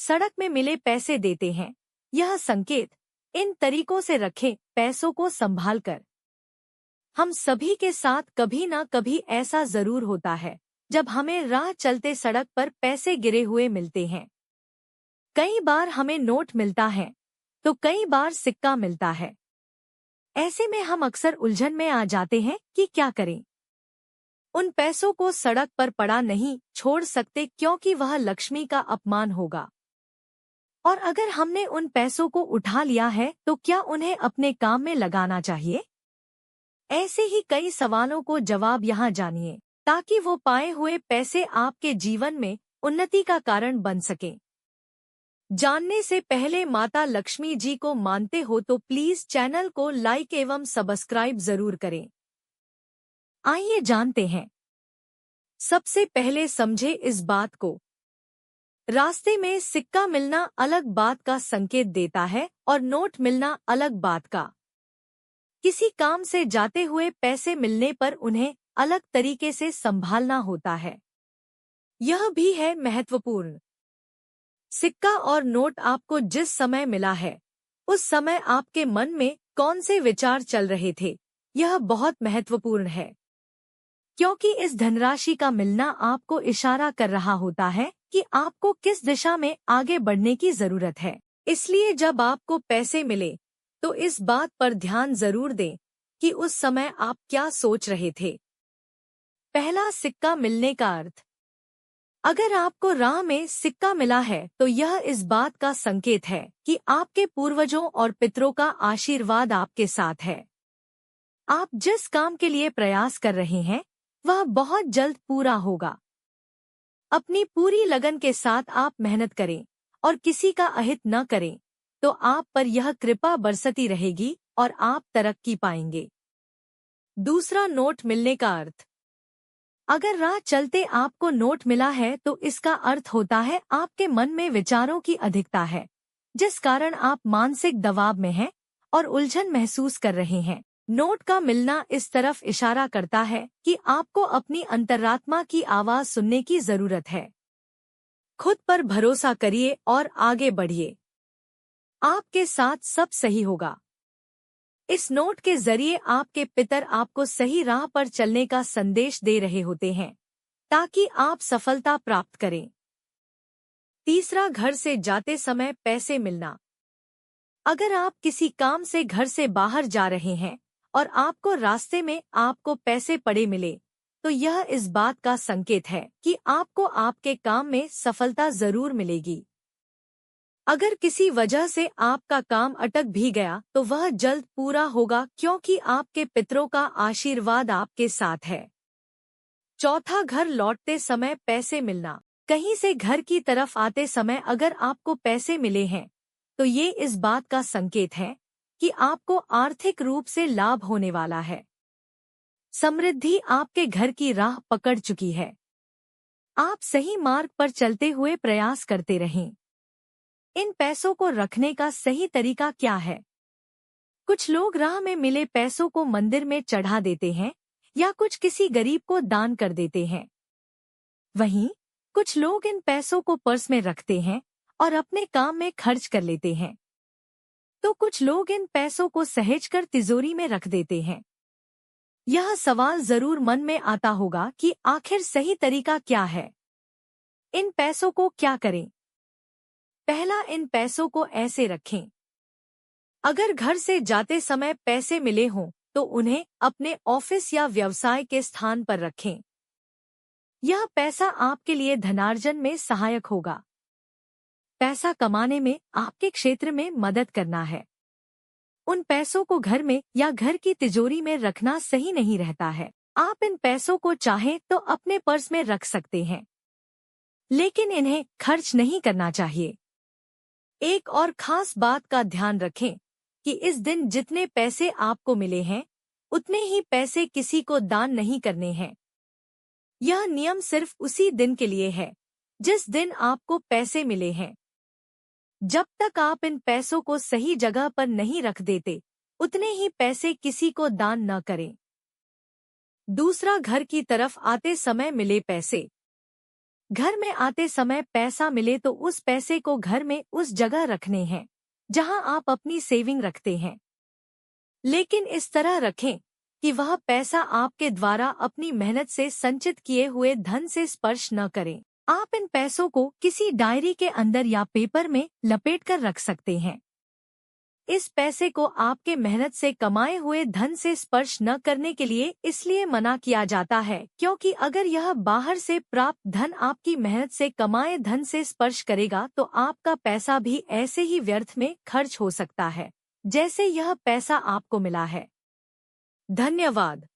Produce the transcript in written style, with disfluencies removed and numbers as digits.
सड़क में मिले पैसे देते हैं। यह संकेत इन तरीकों से रखें पैसों को संभाल कर। हम सभी के साथ कभी ना कभी ऐसा जरूर होता है जब हमें राह चलते सड़क पर पैसे गिरे हुए मिलते हैं। कई बार हमें नोट मिलता है तो कई बार सिक्का मिलता है। ऐसे में हम अक्सर उलझन में आ जाते हैं कि क्या करें। उन पैसों को सड़क पर पड़ा नहीं छोड़ सकते क्योंकि वह लक्ष्मी का अपमान होगा। और अगर हमने उन पैसों को उठा लिया है तो क्या उन्हें अपने काम में लगाना चाहिए? ऐसे ही कई सवालों को जवाब यहाँ जानिए ताकि वो पाए हुए पैसे आपके जीवन में उन्नति का कारण बन सकें। जानने से पहले माता लक्ष्मी जी को मानते हो तो प्लीज चैनल को लाइक एवं सब्सक्राइब जरूर करें। आइए जानते हैं। सबसे पहले समझे इस बात को। रास्ते में सिक्का मिलना अलग बात का संकेत देता है और नोट मिलना अलग बात का। किसी काम से जाते हुए पैसे मिलने पर उन्हें अलग तरीके से संभालना होता है। यह भी है महत्वपूर्ण। सिक्का और नोट आपको जिस समय मिला है उस समय आपके मन में कौन से विचार चल रहे थे, यह बहुत महत्वपूर्ण है, क्योंकि इस धनराशि का मिलना आपको इशारा कर रहा होता है कि आपको किस दिशा में आगे बढ़ने की जरूरत है। इसलिए जब आपको पैसे मिले तो इस बात पर ध्यान जरूर दें कि उस समय आप क्या सोच रहे थे। पहला, सिक्का मिलने का अर्थ। अगर आपको राह में सिक्का मिला है तो यह इस बात का संकेत है कि आपके पूर्वजों और पितरों का आशीर्वाद आपके साथ है। आप जिस काम के लिए प्रयास कर रहे हैं वह बहुत जल्द पूरा होगा। अपनी पूरी लगन के साथ आप मेहनत करें और किसी का अहित न करें तो आप पर यह कृपा बरसती रहेगी और आप तरक्की पाएंगे। दूसरा, नोट मिलने का अर्थ। अगर राह चलते आपको नोट मिला है तो इसका अर्थ होता है आपके मन में विचारों की अधिकता है, जिस कारण आप मानसिक दबाव में हैं और उलझन महसूस कर रहे हैं। नोट का मिलना इस तरफ इशारा करता है कि आपको अपनी अंतरात्मा की आवाज सुनने की जरूरत है। खुद पर भरोसा करिए और आगे बढ़िए। आपके साथ सब सही होगा। इस नोट के जरिए आपके पितर आपको सही राह पर चलने का संदेश दे रहे होते हैं ताकि आप सफलता प्राप्त करें। तीसरा, घर से जाते समय पैसे मिलना। अगर आप किसी काम से घर से बाहर जा रहे हैं और आपको रास्ते में आपको पैसे पड़े मिले तो यह इस बात का संकेत है कि आपको आपके काम में सफलता जरूर मिलेगी। अगर किसी वजह से आपका काम अटक भी गया तो वह जल्द पूरा होगा क्योंकि आपके पितरों का आशीर्वाद आपके साथ है। चौथा, घर लौटते समय पैसे मिलना। कहीं से घर की तरफ आते समय अगर आपको पैसे मिले हैं तो ये इस बात का संकेत है कि आपको आर्थिक रूप से लाभ होने वाला है। समृद्धि आपके घर की राह पकड़ चुकी है। आप सही मार्ग पर चलते हुए प्रयास करते रहें। इन पैसों को रखने का सही तरीका क्या है? कुछ लोग राह में मिले पैसों को मंदिर में चढ़ा देते हैं या कुछ किसी गरीब को दान कर देते हैं। वहीं कुछ लोग इन पैसों को पर्स में रखते हैं और अपने काम में खर्च कर लेते हैं। तो कुछ लोग इन पैसों को सहेजकर तिजोरी में रख देते हैं। यह सवाल जरूर मन में आता होगा कि आखिर सही तरीका क्या है? इन पैसों को क्या करें? पहला, इन पैसों को ऐसे रखें। अगर घर से जाते समय पैसे मिले हों तो उन्हें अपने ऑफिस या व्यवसाय के स्थान पर रखें। यह पैसा आपके लिए धनार्जन में सहायक होगा। पैसा कमाने में आपके क्षेत्र में मदद करना है। उन पैसों को घर में या घर की तिजोरी में रखना सही नहीं रहता है। आप इन पैसों को चाहें तो अपने पर्स में रख सकते हैं, लेकिन इन्हें खर्च नहीं करना चाहिए। एक और खास बात का ध्यान रखें कि इस दिन जितने पैसे आपको मिले हैं उतने ही पैसे किसी को दान नहीं करने हैं। यह नियम सिर्फ उसी दिन के लिए है जिस दिन आपको पैसे मिले हैं। जब तक आप इन पैसों को सही जगह पर नहीं रख देते उतने ही पैसे किसी को दान न करें। दूसरा, घर की तरफ आते समय मिले पैसे। घर में आते समय पैसा मिले तो उस पैसे को घर में उस जगह रखने हैं जहां आप अपनी सेविंग रखते हैं, लेकिन इस तरह रखें कि वह पैसा आपके द्वारा अपनी मेहनत से संचित किए हुए धन से स्पर्श न करे। आप इन पैसों को किसी डायरी के अंदर या पेपर में लपेटकर रख सकते हैं। इस पैसे को आपके मेहनत से कमाए हुए धन से स्पर्श न करने के लिए इसलिए मना किया जाता है क्योंकि अगर यह बाहर से प्राप्त धन आपकी मेहनत से कमाए धन से स्पर्श करेगा तो आपका पैसा भी ऐसे ही व्यर्थ में खर्च हो सकता है जैसे यह पैसा आपको मिला है। धन्यवाद।